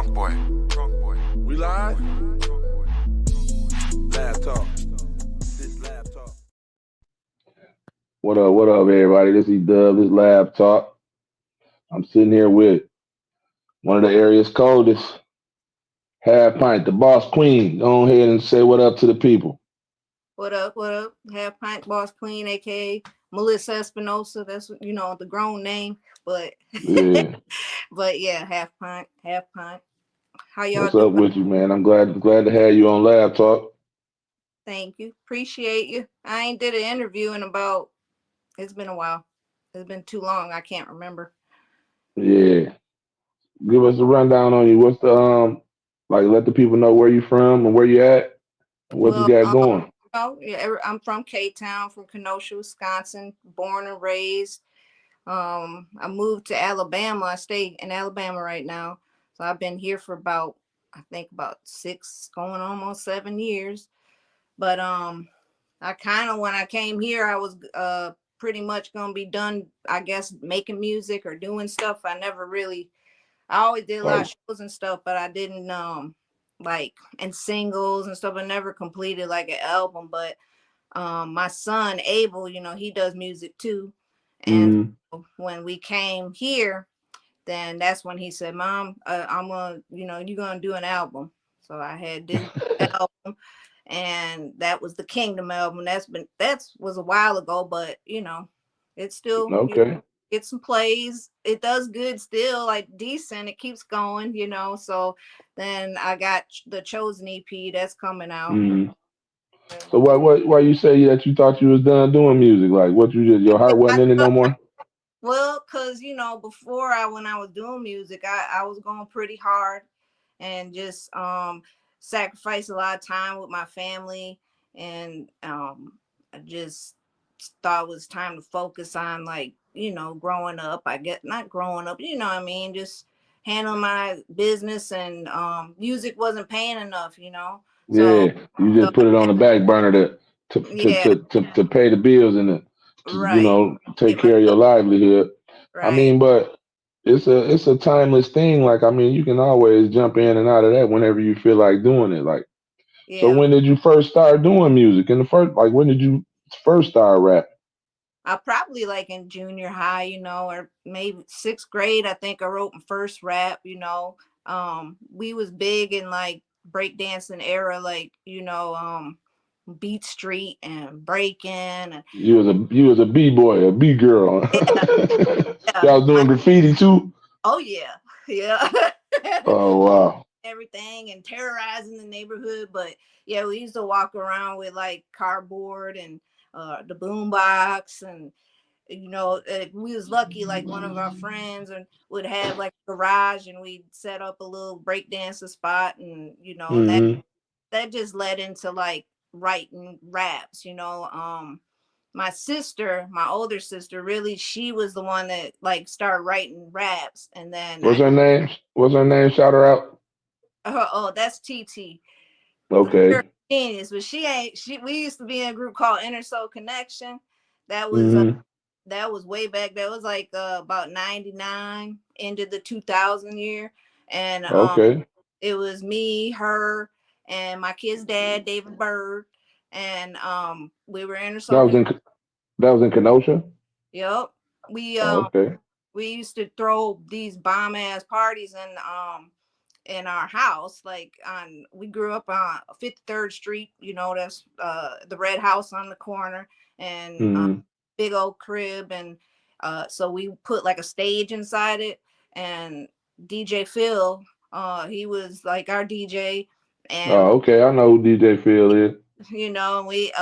Drunk boy. We live? LabTalk. This LabTalk. What up, everybody? This is E-DuBB, this LabTalk. I'm sitting here with one of the area's coldest, Half Pint, the BossQueen. Go ahead and say what up to the people. What up? Half Pint, BossQueen, aka Melissa Espinosa. That's the grown name, but Yeah. but yeah, Half Pint. How y'all What's doing? up with you, man? I'm glad to have you on LabTalk. Thank you, appreciate you. I ain't did an interview in about. It's been a while. It's been too long. I can't remember. Yeah. Give us a rundown on you. What's the let the people know where you from and where you at and what you Well, got going. I'm from K-Town, from Kenosha, Wisconsin, born and raised. I moved to Alabama. I stay in Alabama right now. So I've been here for about 6, going almost 7 years. But I kind of, when I came here, I was pretty much gonna be done, I guess, making music or doing stuff. I always did a lot of shows and stuff, but I didn't and singles and stuff. I never completed like an album. But my son Abel, he does music too. And when we came here, then that's when he said, Mom, I'm gonna, you're gonna do an album. So I had this album, and that was the Kingdom album. That was a while ago, but it's still Okay. Get some plays. It does good still, like decent. It keeps going, So then I got the Chosen EP that's coming out. So why you say that you thought you was done doing music? Like what you just your heart wasn't in it no more? Well, cause before when I was doing music, I was going pretty hard and just sacrificed a lot of time with my family, and I just thought it was time to focus on growing up. I guess not growing up, what I mean, just handling my business, and music wasn't paying enough, So, Yeah, you just put it on the back burner yeah, to pay the bills and right. take Get care of your myself livelihood. I right. mean, but it's a timeless thing. Like I mean, you can always jump in and out of that whenever you feel like doing it. Like so, Yeah. when did you first start doing music? In the first, like when did you first start rap? I probably like in junior high, or maybe 6th grade. I think I wrote my first rap. We was big in like breakdancing era, Beat Street and breaking. And You was a b-boy, a b-girl. yeah, yeah. Y'all was doing graffiti too? Oh yeah, yeah. Oh wow. Everything and terrorizing the neighborhood. But yeah, we used to walk around with like cardboard and the boombox, and we was lucky, like one of our friends and would have like a garage, and we'd set up a little breakdancer spot, and Hmm. that just led into like writing raps. My older sister, really, she was the one that like started writing raps, and then What's her name? What's her name? Shout her out. that's TT. Okay. Genius, but we used to be in a group called Inner Soul Connection. That was Hmm. that was way back. That was like about 99, into the 2000 year. And Okay. it was me, her, and my kid's dad, David Bird. And we were Inner That Soul was Connection. in that was in Kenosha. Yep. We Oh, okay. we used to throw these bomb ass parties in our house. We grew up on 53rd Street, that's the red house on the corner, and Hmm. big old crib. And so we put like a stage inside it, and DJ Phil, he was like our DJ. And Oh, okay. I know who DJ Phil is. we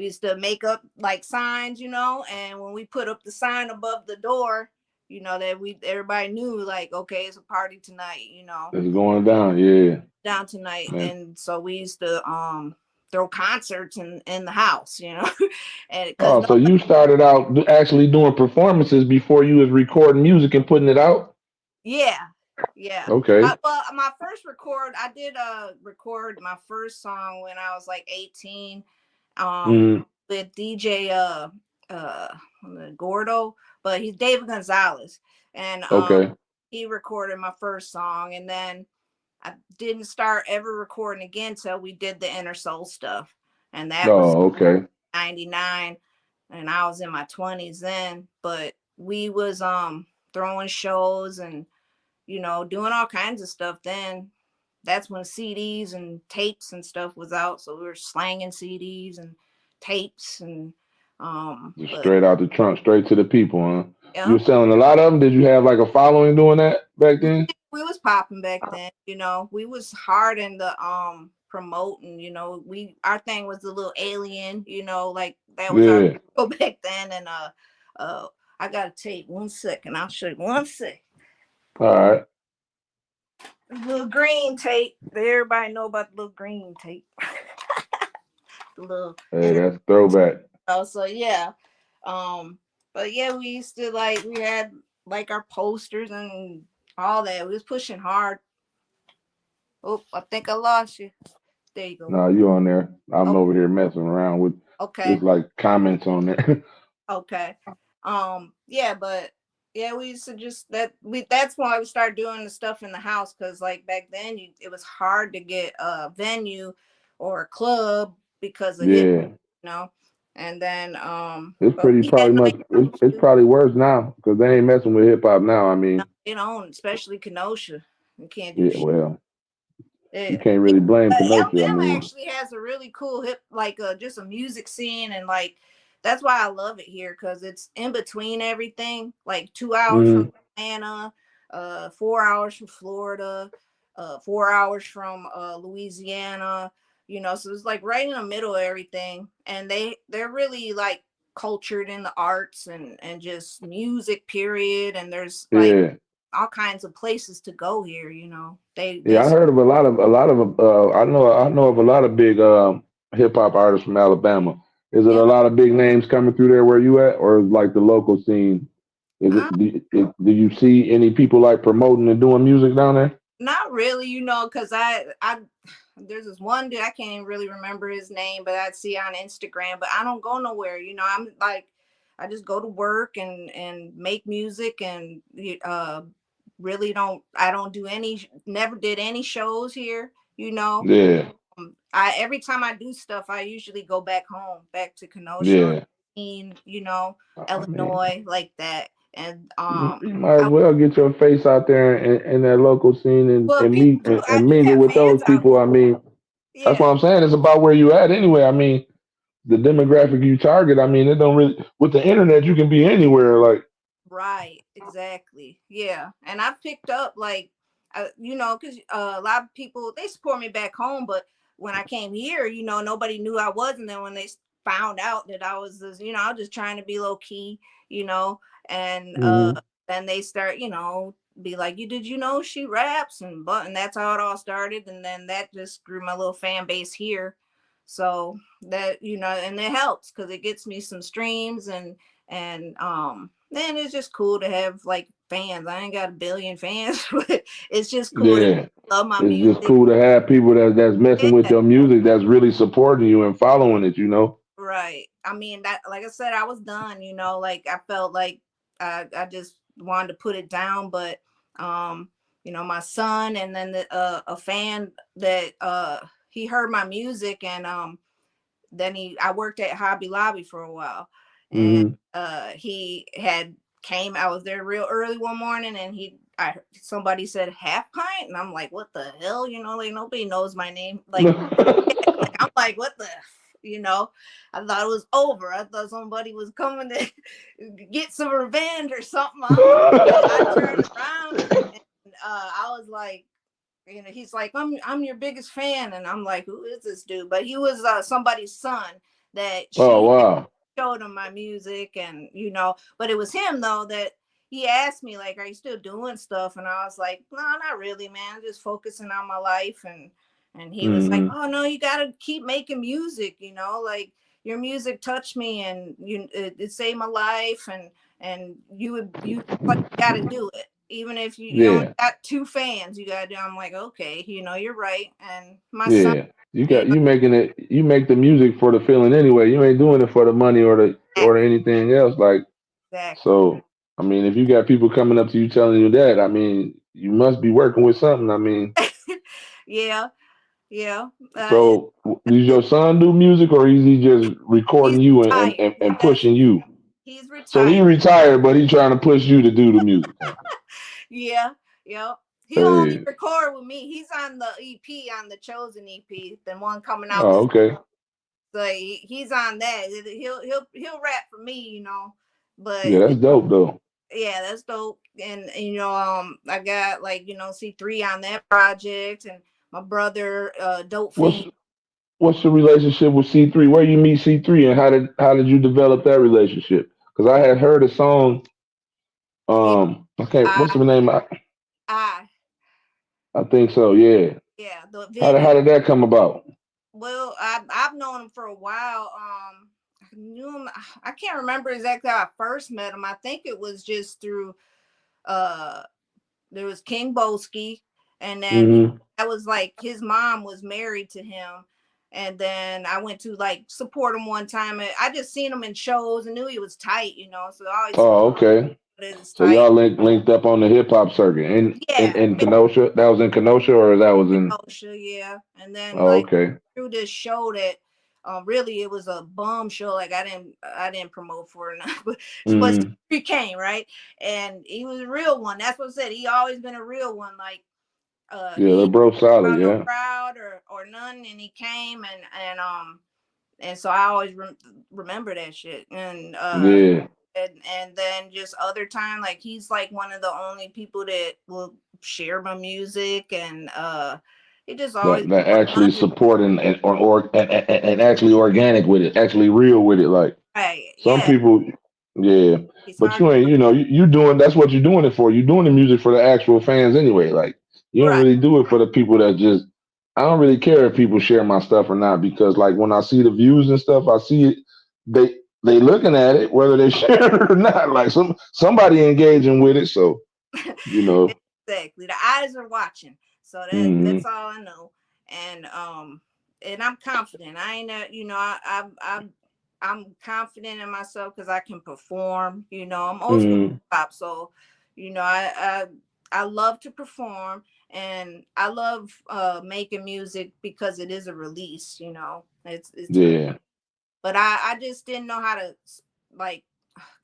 used to make up like signs, and when we put up the sign above the door, that everybody knew, like, okay, it's a party tonight, It's going down. Yeah. down tonight. Man. And so we used to throw concerts in the house, and because Oh, so you started out actually doing performances before you was recording music and putting it out? yeah, yeah. Okay. Well, my first I did record my first song when I was like 18, Mm. with DJ uh Gordo, but he's David Gonzalez. And Okay. he recorded my first song, and then I didn't start ever recording again till we did the Inner Soul stuff, and that was Oh, okay. 99, and I was in my 20s then. But we was throwing shows and doing all kinds of stuff then. That's when CDs and tapes and stuff was out, so we were slanging CDs and tapes and Just but straight out the trunk, straight to the people, huh? You yeah, were selling a lot of them. Did you have like a following doing that back then? we was popping back then. We was hard in the promoting. We our thing was the little alien. Like that was our Yeah. go back then. And uh, I gotta take 1 second. I'll show you 1 second. All right. The little green tape. Everybody know about the little green tape. The little Hey, inner. that's throwback. So yeah, um, but yeah, we used to like we had like our posters and all that. We was pushing hard. Oh, I think I lost you. There you go. Nah, you on there. I'm Oh, over here messing around with okay. just like comments on there. Okay. Yeah, but yeah, we used to just that's why we started doing the stuff in the house, because like back then it was hard to get a venue or a club because of hip, Yeah. you know. And then It's but pretty we had probably nice much. It's venues, probably worse now because they ain't messing with hip hop now. I mean, especially Kenosha. We can't do yeah. shit. Well, you Yeah. can't really blame Kenosha. I Alabama mean, actually has a really cool hip, like just a music scene, and like that's why I love it here, because it's in between everything. Like 2 hours from hmm Atlanta, 4 hours from Florida, 4 hours from Louisiana. So it's like right in the middle of everything, and they're really like cultured in the arts and just music. Period. And there's like yeah, all kinds of places to go here. They yeah. I heard of a lot of. I know of a lot of big hip hop artists from Alabama. Is it yeah. a lot of big names coming through there where you at, or is like the local scene? Is it? Do you see any people like promoting and doing music down there? Not really, because I there's this one dude, I can't even really remember his name, but I'd see on Instagram. But I don't go nowhere. I'm like, I just go to work and make music, and really don't. I don't do any. Never did any shows here. Yeah, I every time I do stuff, I usually go back home, back to Kenosha, yeah. I mean, Illinois, like that. And you might as well get your face out there in that local scene well, and people meet do. I and do mingle have with fans those out people. here. I mean, that's what Yeah. I'm saying. It's about where you at anyway. I mean, the demographic you target. I mean, it don't really with the internet. You can be anywhere. Like, Right, exactly. Yeah. And I've picked up like because a lot of people, they support me back home, but when I came here, nobody knew I was, and then when they found out that I was this, I was just trying to be low key, you know, and hmm then they start, be like, "You did you know she raps?" And that's how it all started, and then that just grew my little fan base here. So that, and it helps because it gets me some streams, and then it's just cool to have like fans. I ain't got a billion fans, but it's just cool to yeah, love my it's just music. cool to have people that's messing with Yeah, your music, that's really supporting you and following it. You know. right. I mean, that, like I said, I was done. Like I felt like I just wanted to put it down, but um, my son, and then a fan that he heard my music, and then I worked at Hobby Lobby for a while, and hmm he had came. I was there real early one morning, and somebody said Half Pint, and I'm like, what the hell? Like nobody knows my name. Like I'm like, what the. I thought it was over. I thought somebody was coming to get some revenge or something. I don't know. I turned around, and I was like, he's like, I'm your biggest fan, and I'm like, who is this dude? But he was somebody's son that Oh she wow. showed him my music, and but it was him though that he asked me like, are you still doing stuff? And I was like, no, not really, man. I'm just focusing on my life. And he was like, hmm oh no, you gotta keep making music, like your music touched me, and it saved my life, and you like gotta do it. Even if you only Yeah, got two fans, you gotta do. I'm like, okay, you're right. And my son, yeah. You you got you making it. You make the music for the feeling anyway. You ain't doing it for the money or the exactly, anything else. Like exactly. so. I mean, if you got people coming up to you telling you that, I mean, you must be working with something. I mean, Yeah, yeah. so does your son do music, or is he just He's recording you and, retired. and That's pushing you? he's So he retired. retired, but he's trying to push you to do the music. Huh? Yeah, yeah. He'll only Hey, record with me. He's on the EP, on the Chosen EP, the one coming out oh, this. okay. So he's on that. He'll rap for me, But Yeah, that's dope though. yeah, that's dope. And I got like C3 on that project, and my brother Dope What's Fiend. what's the relationship with C3? Where you meet C3, and how did you develop that relationship? Because I had heard a song. Yeah, Okay, what's I the name? I I think so. Yeah. yeah, the How did video. how did that come about? Well, I've known him for a while. I knew him. I can't remember exactly how I first met him. I think it was just through uh there was King Boski, and then Hmm. that was like his mom was married to him, and then I went to like support him one time. And I just seen him in shows and knew he was tight, so I always Oh, support okay. his So tight. y'all linked up on the hip hop circuit Yeah, in Kenosha. That was in Kenosha, or that was in? Kenosha, yeah. And then Oh, like okay. through this show that really it was a bum show. Like I didn't promote for it, but Hmm. he came, right? And he was a real one. That's what I said. He always been a real one. Like Yeah, he the ain't bro solid. about no Yeah. crowd or none, and he came and so I always remember that shit. Yeah. And then just other time, like he's like one of the only people that will share my music, and he just always That been actually 100. supporting and actually organic with it, actually real with it. Like Right, some yeah, people, yeah. he's But hard you to ain't, you doing that's what you're doing it for. You're doing the music for the actual fans anyway. Like you don't right. really do it for the people that just. I don't really care if people share my stuff or not because like when I see the views and stuff, I see it. They looking at it whether they share it or not. Like somebody engaging with it. So you know. Exactly, the eyes are watching, so that's Hmm. all I know. And I'm confident. I ain't I'm confident in myself because I can perform. I'm old school Hmm. pop, so I love to perform, and I love making music because it is a release. It's a Yeah. but I just didn't know how to like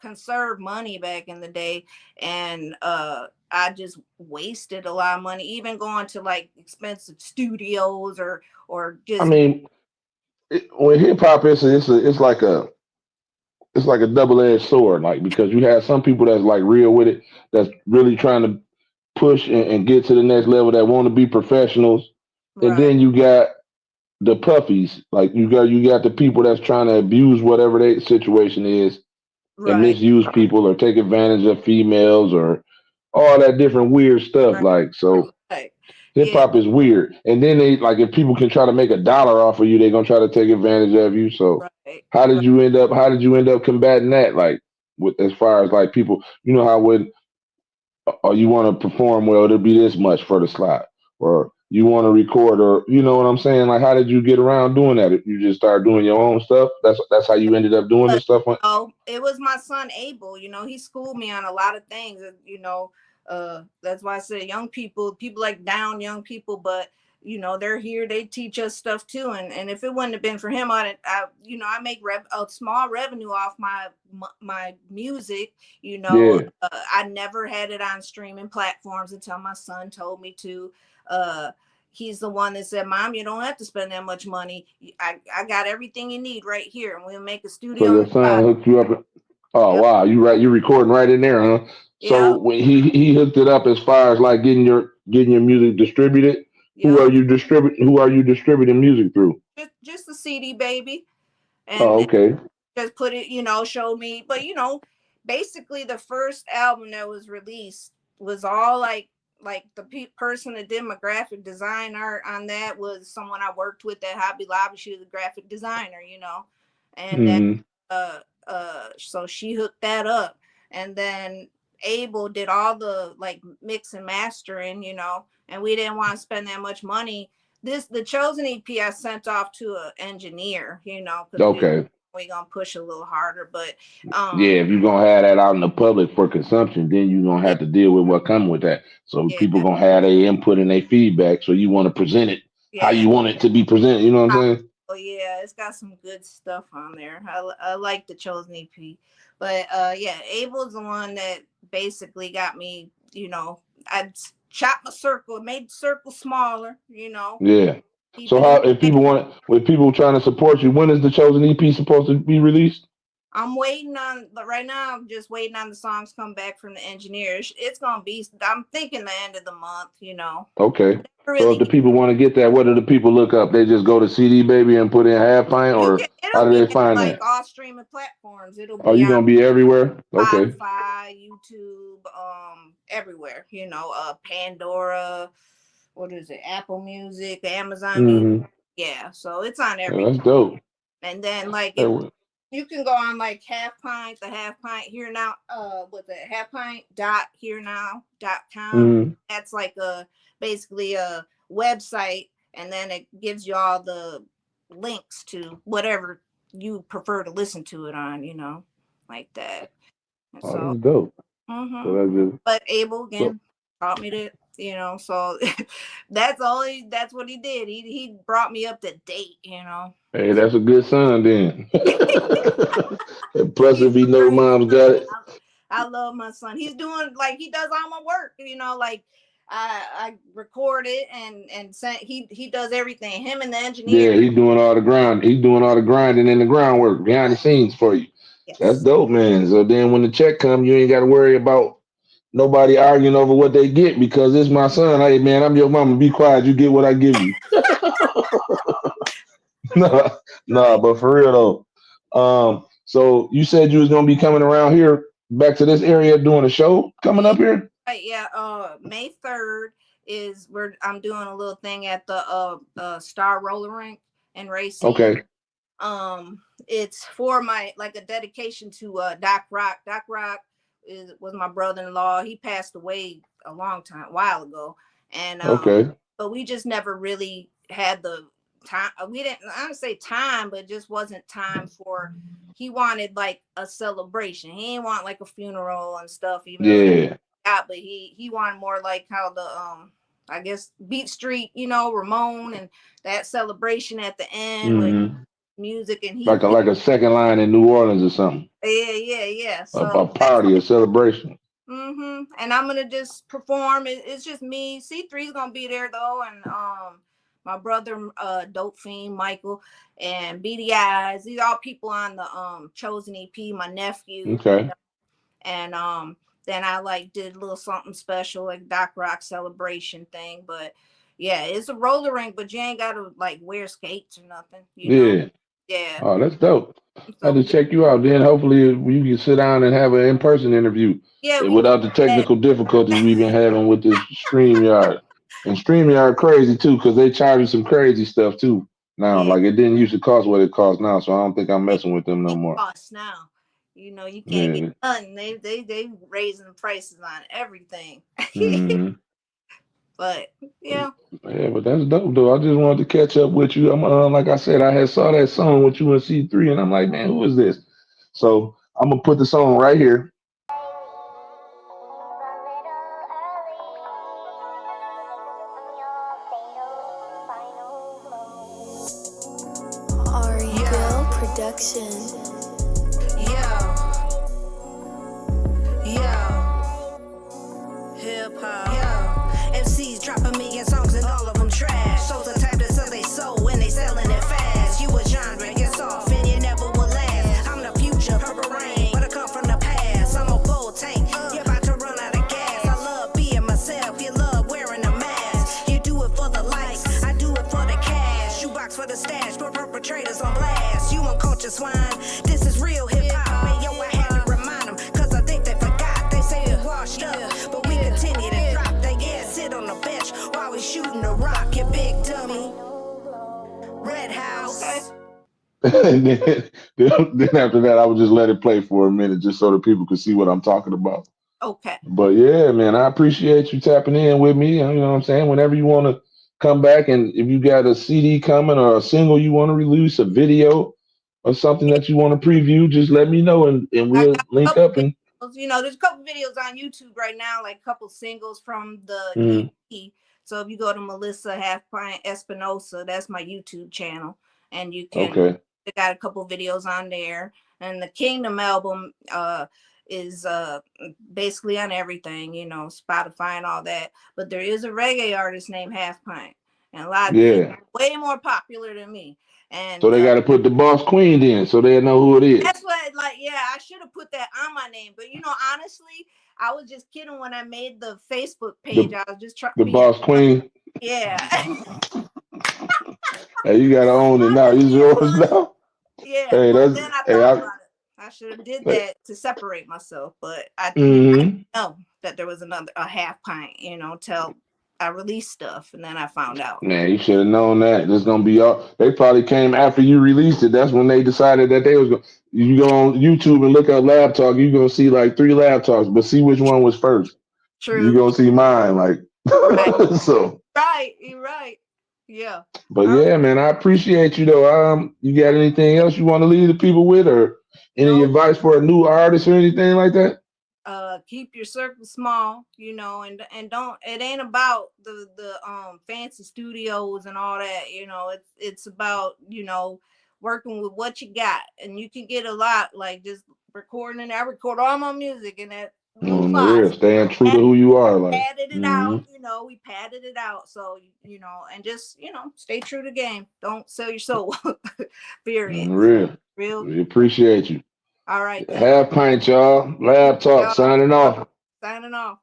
conserve money back in the day, and I just wasted a lot of money, even going to like expensive studios or I just mean, when hip hop it's like a double edged sword, like because you have some people that's like real with it, that's really trying to push and get to the next level that want to be professionals, and right, then you got the puppies, like you got the people that's trying to abuse whatever their situation is and right, misuse people or take advantage of females or all that different weird stuff. right, Like so, right. hip Yeah, hop is weird. And then they like if people can try to make $1 off of you, they're gonna try to take advantage of you. So right, how did right. you end up combating that? Like with as far as like people, you know how when or you want to perform well, it'll be this much for the slot. Or you want to record or you know what I'm saying? Like how did you get around doing that? You just started doing your own stuff? That's how you ended up doing But this stuff? it was my son Abel. He schooled me on a lot of things. And, that's why I said young people like down young people, but they're here. They teach us stuff too. And if it wouldn't have been for him, I make a small revenue off my music. Yeah. I never had it on streaming platforms until my son told me to. Uh, he's the one that said, "Mom, you don't have to spend that much money. I got everything you need right here, and we'll make a So studio your nearby." son hooked you up. Oh Yep, wow, you recording right in there, huh? So yep, when he hooked it up as far as like getting your music distributed. yep. Who are you distributing music through? Just the CD, baby, Oh, and okay. just put it, showed me. But basically, the first album that was released was all like the person that did my graphic design art on that was someone I worked with at Hobby Lobby. She was a graphic designer, and then Hmm. so she hooked that up, and then Abel did all the like mix and mastering, and we didn't want to spend that much money. The Chosen EP I sent off to an engineer, because we Okay. we're gonna push a little harder. But Yeah, if you're gonna have that out in the public for consumption, then you're gonna yeah, have to deal with what come with that. So yeah, people gonna have their input and their feedback. So you want to present it how yeah. you want it to be presented. You know what I'm saying? Oh yeah, it's got some good stuff on there. I like the Chosen EP, but yeah, Abel's the one that basically got me. I chopped my circle, made the circle smaller. Yeah. Keep So it in. how if people want with people trying to support you, when is the Chosen EP supposed to be released? I'm waiting on, but right now I'm just waiting on the songs come back from the engineers. It's gonna be. I'm thinking the end of the month. Okay. So if Really, the people want to get that, what do the people look up? They just go to CD Baby and put in Half Pint, you or can. how It'll do be they at find like that? all streaming platforms. It'll Are be you on gonna be everywhere? Okay. Spotify, YouTube, everywhere. Pandora, what is it? Apple Music, Amazon Music. Mm-hmm. Yeah, so it's on Yeah, everything. that's dope. And then like if That you can go on like the Half Pint here now, with it Half Pint dot here now.com. mm-hmm. That's like a basically a website, and then it gives you all the links to whatever you prefer to listen to it on, like that. And Oh, so that's dope. So hmm that's just but Abel so. again taught me to, so that's what he did. He brought me up to date. Hey, that's a good son then. And plus, He's if he a know great mom's got son. it, I love my son. He's doing like he does all my work. Like I record it and sent. He does everything. Him and the yeah, engineer. he's doing all the grind. He's doing all the grinding and the groundwork behind the scenes for you. That's Yes. dope, man. So then when the check come, you ain't got to worry about nobody arguing over what they get because it's my son. Hey, man, I'm your mama. Be quiet. You get what I give you. No, no, but for real though. So you said you was gonna be coming around here back to this area doing a show coming Yeah. up here. Right, yeah. May 3rd is where I'm doing a little thing at the Star Roller Rink in Racine. Okay, It's for my like a dedication to Doc Rock. Doc Rock was my brother-in-law. He passed away a while ago, and okay, but we just never really had the time. We didn't. I don't say time, but it just wasn't time for. He wanted like a celebration. He didn't want like a funeral and stuff, even though that yeah. got. But he wanted more like how the I guess Beat Street, Ramon and that celebration at the end with Hmm. music, and Like a second line in New Orleans or something. yeah. A So that's party, a celebration. And I'm gonna just perform. It's just me. C3 is gonna be there though, and my brother, Dope Fiend Michael, and Beady Eyes. These are all people on the Chosen EP. My nephew, Okay. and then I like did a little something special like Doc Rock celebration thing. But yeah, it's a roller rink, but you ain't gotta like wear skates or nothing. Yeah. Yeah. Oh, that's dope. I had So to check you out. Then hopefully you can sit down and have an in-person interview yeah, we can without the do that. technical difficulties we've been having with this StreamYard. And StreamYard crazy too, because they charge you some crazy stuff too now. Yeah. Like it didn't used to cost what it costs now, so I don't think I'm They messing with them no they more. cost now. You can't get Yeah. nothing. They raising the prices on everything. Hmm. But yeah, Yeah, but that's dope though. I just wanted to catch up with you. I'm like I said, I had saw that song with you and C3, and I'm like, man, who is this? So I'm gonna put the song right here. Bill Production. Yo, yo, hip hop. Yo, MCs dropping million songs and all of them trash. So the type that sell they soul when they selling it fast. You a genre, get soft and you never will last. I'm the future, purple rain, but I come from the past. I'm a full tank, you're about to run out of gas. I love being myself, you love wearing a mask. You do it for the likes, I do it for the cash. Shoebox for the stash, for perpetrators on blast. You uncultured swine, this is real hip hop. And yo, I had to remind them, cause I think they forgot. They say it washed up, but we continue to drop. They sit on the bench while we shooting the rock. You big dummy. Red House. And then after that, I would just let it play for a minute, just so that people could see what I'm talking about. okay. But yeah, man, I appreciate you tapping in with me. You know what I'm saying? Whenever you want to come back, and if you got a CD coming or a single you want to release, a video, or something that you want to preview, just let me know and I we'll got a link couple up and videos, there's a couple videos on YouTube right now, like a couple singles from the mm, EP. So if you go to Melissa Half Pint Espinosa, that's my YouTube channel, and you can. okay. They got a couple videos on there, and the Kingdom album is basically on everything, Spotify and all that. But there is a reggae artist named Half Pint, and he's Yeah. way more popular than me, So and they gotta put the Boss Queen in so they know who it that's is. what, like, yeah, I should have put that on my name. But honestly, I was just kidding when I made the Facebook page. The I was just trying the being Boss funny. Queen. Yeah. Hey, you gotta own it I'm now. just It's being yours funny. now. Yeah. Hey, Well, that's then I hey, thought I about it. I should have did that to separate myself, but I mm-hmm. didn't know that there was a half pint, till I released stuff, and then I found out. Man, you should have known that. This gonna be all. They probably came after you released it. That's when they decided that they was going. You go on YouTube and look up Lab Talk. You gonna see like 3 Lab Talks, but see which one was first. You True. gonna see mine, like Right. so. Right. You're right. Yeah. But All right. yeah, man, I appreciate you though. You got anything else you want to leave the people with, or any No. advice for a new artist or anything like that? Keep your circle small, and don't, it ain't about the fancy studios and all that. It's about working with what you got, and you can get a lot, like just recording. And I record all my music in that little On the real, closet. staying true to who you are, like. Padded it out, Mm-hmm. we padded it out. So and just stay true to the game. Don't sell your soul. On Period. the real, Real. we appreciate you. All right then. Half Pint, y'all. Lab Talk, Y'all signing off. signing off.